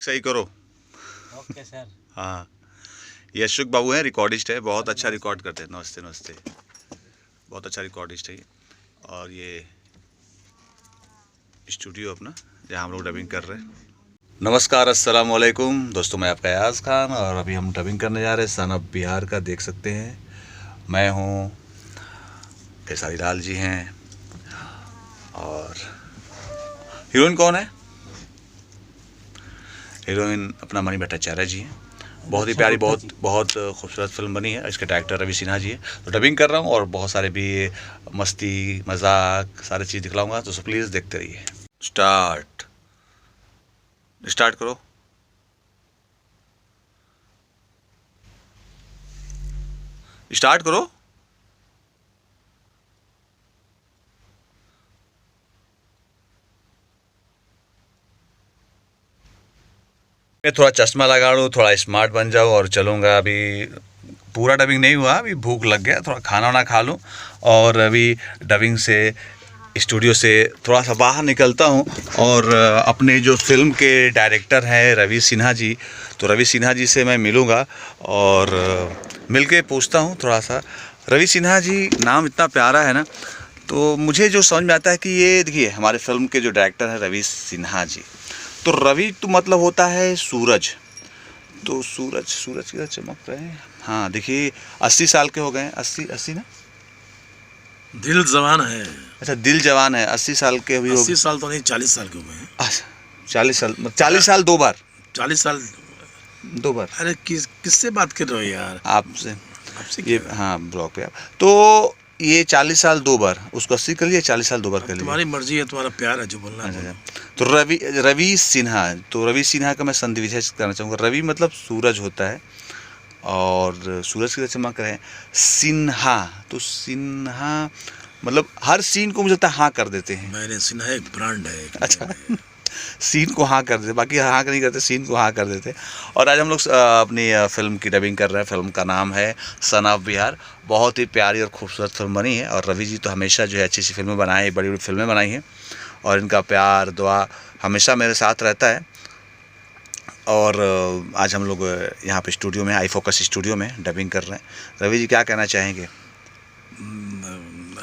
सही करो। Okay sir. हाँ, ये अशोक बाबू हैं, रिकॉर्डिस्ट है, बहुत अच्छा रिकॉर्ड करते हैं। नमस्ते नमस्ते, बहुत अच्छा रिकॉर्डिस्ट है ये। और ये स्टूडियो अपना जहाँ हम लोग डबिंग कर रहे हैं। नमस्कार, अस्सलाम वालेकुम दोस्तों, मैं आपका याज़ खान और अभी हम डबिंग करने जा रहे हैं सन ऑफ बिहार का। देख सकते हैं मैं हूँ, खेसारी लाल जी हैं और हीरोइन कौन है? हीरोइन अपना मणि भट्टाचार्य जी हैं। बहुत ही प्यारी, बहुत खूबसूरत फिल्म बनी है। इसके डायरेक्टर रवि सिन्हा जी है। तो डबिंग कर रहा हूँ और बहुत सारे भी मस्ती मजाक सारी चीज़ दिखलाऊंगा, तो प्लीज़ देखते रहिए। स्टार्ट करो। स्टार्ट करो। मैं थोड़ा चश्मा लगा लूँ, थोड़ा स्मार्ट बन जाऊँ और चलूँगा। अभी पूरा डबिंग नहीं हुआ, अभी भूख लग गया, थोड़ा खाना वाना खा लूँ और अभी डबिंग से स्टूडियो से थोड़ा सा बाहर निकलता हूँ। और अपने जो फिल्म के डायरेक्टर हैं रवि सिन्हा जी, तो रवि सिन्हा जी से मैं मिलूँगा और मिल के पूछता हूँ थोड़ा सा। रवि सिन्हा जी नाम इतना प्यारा है ना, तो मुझे जो समझ में आता है कि ये देखिए हमारे फिल्म के जो डायरेक्टर हैं रवि सिन्हा जी, तो रवि तो मतलब होता है सूरज। तो सूरज की तरह चमक रहे हैं। हाँ देखिए, 80 साल के हो गए हैं। 80 ना, दिल जवान है। अच्छा दिल जवान है। 80 साल के अभी हो 80 साल तो नहीं, 40 साल के हो गए हैं। अच्छा, 40 साल 2 बार। 40 साल 2 बार। अरे किससे बात कर रहे हो यार? आपसे। आपसे ये क्या? हाँ, ब्लॉग पे आप तो ये 40 साल 2 बार, उसको 80 कर लिए, 40 साल 2 बार कर लिए। तुम्हारी मर्जी है, तुम्हारा प्यार है, जो बोलना है अच्छा बोलो। अच्छा। तो रवि सिन्हा, तो रवि सिन्हा का मैं संधि विशेष करना चाहूँगा। रवि मतलब सूरज होता है और सूरज की तरह चमक रहे हैं। सिन्हा, तो सिन्हा मतलब हर सीन को मुझे लगता है हाँ कर देते हैं। मैंने सुना है, एक ब्रांड है, एक अच्छा, name है। सीन को हाँ कर देते, बाकी हाँ नहीं करते, सीन को हाँ कर देते। और आज हम लोग अपनी फिल्म की डबिंग कर रहे हैं। फिल्म का नाम है सन ऑफ बिहार। बहुत ही प्यारी और खूबसूरत फिल्म बनी है और रवि जी तो हमेशा जो है अच्छी अच्छी फिल्में बनाई हैं, बड़ी बड़ी फिल्में बनाई हैं और इनका प्यार दुआ हमेशा मेरे साथ रहता है। और आज हम लोग यहाँ पे स्टूडियो में, आई फोकस स्टूडियो में डबिंग कर रहे हैं। रवि जी क्या कहना चाहेंगे?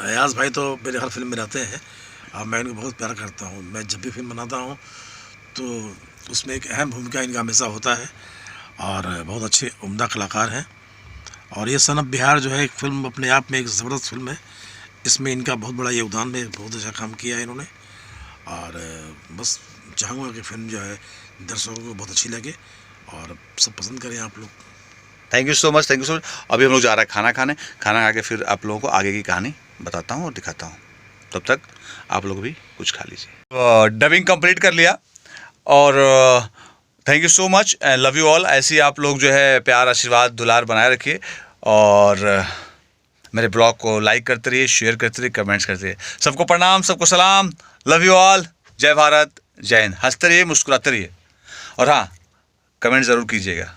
अयाज भाई तो मेरे हर फिल्म में रहते हैं और मैं इनको बहुत प्यार करता हूँ। मैं जब भी फिल्म बनाता हूँ तो उसमें एक अहम भूमिका इनका हमेशा होता है और बहुत अच्छे उम्दा कलाकार हैं। और ये सन ऑफ बिहार जो है एक फिल्म अपने आप में एक ज़बरदस्त फिल्म है। इसमें इनका बहुत बड़ा योगदान है, बहुत अच्छा काम किया है इन्होंने। और बस चाहूँगा कि फिल्म जो है दर्शकों को बहुत अच्छी लगे और सब पसंद करें आप लोग। Thank you so much, thank you so much. अभी हम लोग जा रहे हैं खाना खाने। खाना खा के फिर आप लोगों को आगे की कहानी बताता हूँ और दिखाता हूँ। तब तक आप लोग भी कुछ खा लीजिए। डबिंग कंप्लीट कर लिया और thank you so much and love you all. ऐसे ही आप लोग जो है प्यार आशीर्वाद दुलार बनाए रखिए और मेरे ब्लॉग को लाइक करते रहिए, शेयर करते रहिए, कमेंट्स करते रहिए। सबको प्रणाम, सबको सलाम, लव यू ऑल, जय भारत, जय हिंद। हंसते रहिए, मुस्कुराते रहिए और हाँ, कमेंट ज़रूर कीजिएगा।